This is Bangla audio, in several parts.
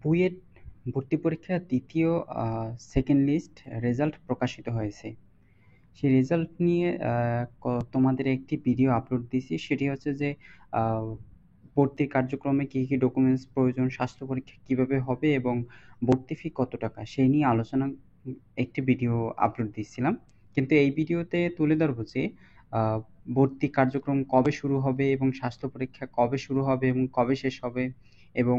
বুয়েট ভর্তি পরীক্ষার দ্বিতীয় সেকেন্ড লিস্ট রেজাল্ট প্রকাশিত হয়েছে। সেই রেজাল্ট নিয়ে তোমাদের একটি ভিডিও আপলোড দিয়েছি। সেটি হচ্ছে যে ভর্তির কার্যক্রমে কী কী ডকুমেন্টস প্রয়োজন, স্বাস্থ্য পরীক্ষা কীভাবে হবে এবং ভর্তি ফি কত টাকা, সেই নিয়ে আলোচনা একটি ভিডিও আপলোড দিয়েছিলাম। কিন্তু এই ভিডিওতে তুলে ধরবো যে ভর্তি কার্যক্রম কবে শুরু হবে এবং স্বাস্থ্য পরীক্ষা কবে শুরু হবে এবং কবে শেষ হবে এবং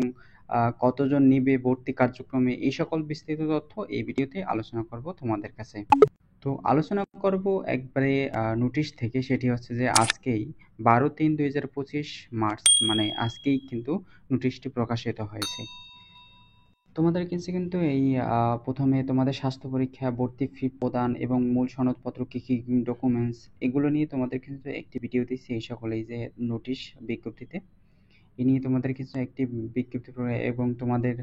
কতজন নিবে ভর্তি কার্যক্রমে, এই সকল বিস্তারিত তথ্য এই ভিডিওতে আলোচনা করব তোমাদের কাছে। তো আলোচনা করব একবারে নোটিশ থেকে। সেটি হচ্ছে যে আজকেই 12/3/2025 মার্চ, মানে আজকেই কিন্তু নোটিশটি প্রকাশিত হয়েছে। তোমাদের কাছে কিন্তু এই প্রথমে তোমাদের স্বাস্থ্য পরীক্ষা, ভর্তি ফি প্রদান এবং মূল সনদপত্র কী কী ডকুমেন্টস, এগুলো নিয়ে তোমাদের কিন্তু একটি ভিডিও দিচ্ছি। এই সকল এই যে নোটিশ বিজ্ঞপ্তিতে এ নিয়ে তোমাদের কিছু একটি বিজ্ঞপ্তি এবং তোমাদের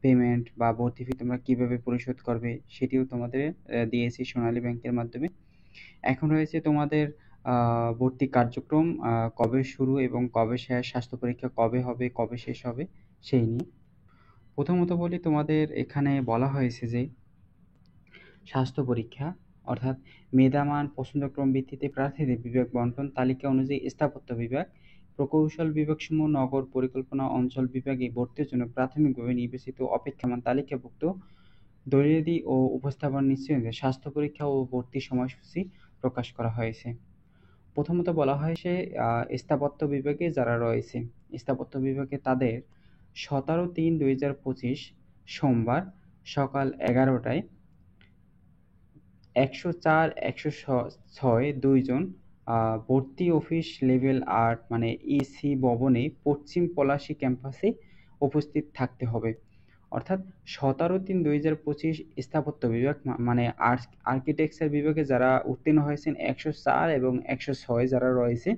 পেমেন্ট বা ভর্তি ফি তোমরা কীভাবে পরিশোধ করবে সেটিও তোমাদের দিয়েছি সোনালী ব্যাংকের মাধ্যমে। এখন রয়েছে তোমাদের ভর্তি কার্যক্রম কবে শুরু এবং কবে শেষ, স্বাস্থ্য পরীক্ষা কবে হবে, কবে শেষ হবে সেই নিয়ে। প্রথমত বলি, তোমাদের এখানে বলা হয়েছে যে স্বাস্থ্য পরীক্ষা অর্থাৎ মেধামান পছন্দক্রম ভিত্তিতে প্রার্থীদের বিভাগ বন্টন তালিকা অনুযায়ী স্থাপত্য বিভাগ, প্রকৌশল বিভাগসমূহ নগর পরিকল্পনা অঞ্চল বিভাগে ভর্তির জন্য প্রাথমিকভাবে নির্বাচিত অপেক্ষমান তালিকাভুক্ত দলিলাদি ও উপস্থাপন নিশ্চয়তা স্বাস্থ্য পরীক্ষা ও ভর্তি সময়সূচি প্রকাশ করা হয়েছে। প্রথমত বলা হয়েছে স্থাপত্য বিভাগে যারা রয়েছে, স্থাপত্য বিভাগে তাদের 17/3/2025 সোমবার সকাল 11টায় 104, 106 দুইজন ভর্তি অফিস লেভেল 8 মানে ইসি ভবনে পশ্চিম পলাশী ক্যাম্পাসে উপস্থিত থাকতে হবে। অর্থাৎ 17/3/2025 স্থাপত্য বিভাগ মানে আর্কিটেকচার বিভাগে যারা উত্তীর্ণ হয়েছেন 104 এবং 106 যারা রয়েছে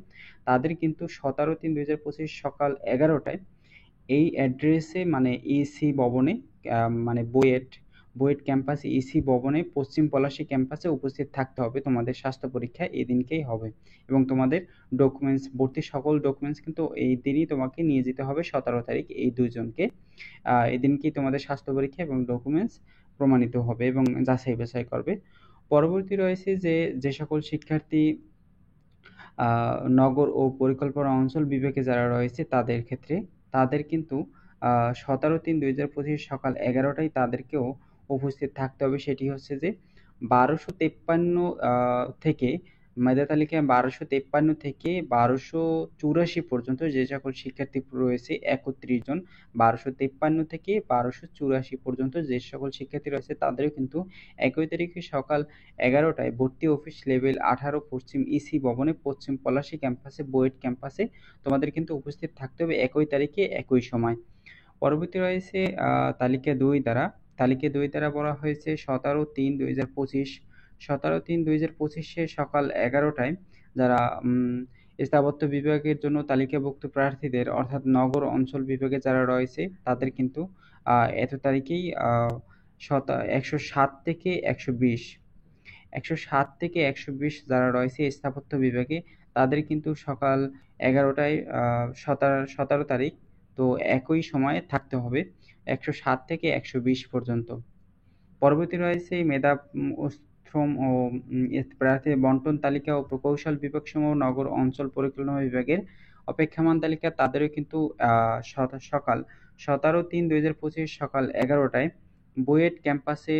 তাদের কিন্তু 17/3/2025 সকাল 11টায় এই অ্যাড্রেসে মানে ইসি ভবনে মানে বুয়েট ক্যাম্পাসে ইসি ভবনে পশ্চিম পলাশী ক্যাম্পাসে উপস্থিত থাকতে হবে। তোমাদের স্বাস্থ্য পরীক্ষা এই দিনকেই হবে এবং তোমাদের ডকুমেন্টস, ভর্তির সকল ডকুমেন্টস কিন্তু এই দিনই তোমাকে নিয়ে যেতে হবে। 17 তারিখ এই দুইজনকে এই দিনকেই তোমাদের স্বাস্থ্য পরীক্ষা এবং ডকুমেন্টস প্রমাণিত হবে এবং যাচাই বাছাই করবে। পরবর্তী রয়েছে যে সকল শিক্ষার্থী নগর ও পরিকল্পনা অঞ্চল বিভাগে যারা রয়েছে তাদের ক্ষেত্রে তাদের কিন্তু 17/3/2025 সকাল 11টায় তাদেরকেও উপস্থিত থাকতে হবে। সেটি হচ্ছে যে 1253 থেকে মেধা তালিকায় 1253 থেকে 1284 পর্যন্ত যে সকল শিক্ষার্থী রয়েছে 31 জন, 1253 থেকে 1284 পর্যন্ত যে সকল শিক্ষার্থী রয়েছে তাদেরও কিন্তু 1 তারিখে সকাল 11টায় ভর্তি অফিস লেভেল 18 পশ্চিম ইসি ভবনে পশ্চিম পলাশী ক্যাম্পাসে বুয়েট ক্যাম্পাসে তোমাদের কিন্তু উপস্থিত থাকতে হবে 1 তারিখে একই সময়। পরবর্তী রয়েছে তালিকা 2 দ্বারা বলা হয়েছে 17/3/2025 17/3/2025 সকাল 11টায় যারা স্থাপত্য বিভাগের জন্য তালিকাভুক্ত প্রার্থীদের অর্থাৎ নগর অঞ্চল বিভাগে যারা রয়েছে তাদের কিন্তু এত তারিখেই 107 থেকে 120 যারা রয়েছে স্থাপত্য বিভাগে তাদের কিন্তু সকাল 11টায় 17 তারিখ তো একই সময়ে থাকতে হবে 107 থেকে 120 পর্যন্ত। পরবর্তী রয়েছে মেধা শ্রম ও প্রার্থী বন্টন তালিকা ও প্রকৌশল বিভাগসমূহ নগর অঞ্চল পরিকল্পনা বিভাগের অপেক্ষমান তালিকা তাদেরও কিন্তু সকাল 17/3/2025 সকাল 11টায় বুয়েট ক্যাম্পাসে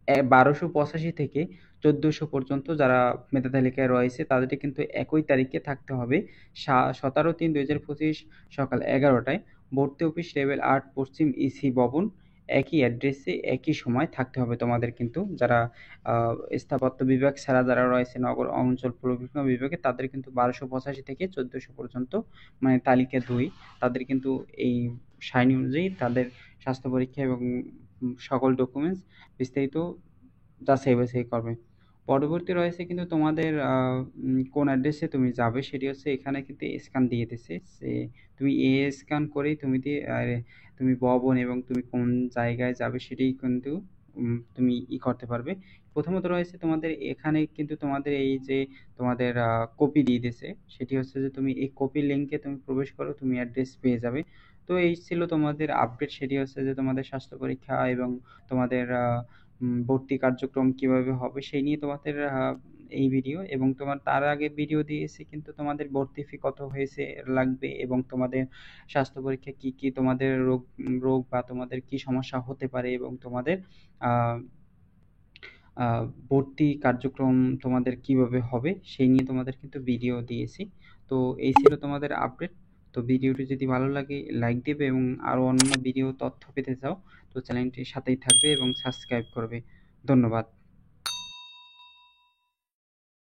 1285 থেকে 1400 পর্যন্ত যারা মেধা তালিকায় রয়েছে তাদের কিন্তু একই তারিখে থাকতে হবে 17/3/2025 সকাল 11টায় ভর্তি অফিস লেভেল 8 পশ্চিম ইসি ভবন একই অ্যাড্রেসে একই সময় থাকতে হবে তোমাদের কিন্তু যারা স্থাপত্য বিভাগ ছাড়া যারা রয়েছে নগর অঞ্চল পরিকল্পনা বিভাগে তাদের কিন্তু 1285 থেকে 1400 পর্যন্ত মানে তালিকা 2 তাদের কিন্তু এই সারণী অনুযায়ী তাদের স্বাস্থ্য পরীক্ষা এবং সকল ডকুমেন্টস বিস্তারিত যাচাই বাছাই করবে। পরবর্তী রয়েছে কিন্তু তোমাদের কোন অ্যাড্রেসে তুমি যাবে সেটি হচ্ছে এখানে কিন্তু স্ক্যান দিয়ে দিছে যে তুমি স্ক্যান করেই তুমি ভবন এবং তুমি কোন জায়গায় যাবে সেটাই কিন্তু তুমি করতে পারবে। প্রথমত রয়েছে তোমাদের এখানে কিন্তু তোমাদের এই যে তোমাদের কপি দিয়ে দিছে সেটি হচ্ছে যে তুমি এই কপি লিঙ্কে তুমি প্রবেশ করো তুমি অ্যাড্রেস পেয়ে যাবে। তো এই ছিল তোমাদের আপডেট, সেটি হচ্ছে যে তোমাদের স্বাস্থ্য পরীক্ষা এবং তোমাদের ভর্তি কার্যক্রম কিভাবে হবে সেই নিয়ে তোমাদের এই ভিডিও। এবং তোমার তার আগে ভিডিও দিয়েছি কিন্তু তোমাদের ভর্তি ফি কত হয়েছে লাগবে, এবং তোমাদের স্বাস্থ্য পরীক্ষা কি কি তোমাদের রোগ রোগ বা তোমাদের কি সমস্যা হতে পারে, এবং তোমাদের আহ আহ, ভর্তি কার্যক্রম তোমাদের কিভাবে হবে সেই নিয়ে তোমাদের কিন্তু ভিডিও দিয়েছি। তো এই ছিল তোমাদের আপডেট। তো ভিডিওটি যদি ভালো লাগে লাইক দেবে, এবং আরো অন্য ভিডিও তথ্য পেতে চাও তো চ্যানেলটির সাথেই থাকবে এবং সাবস্ক্রাইব করবে। ধন্যবাদ।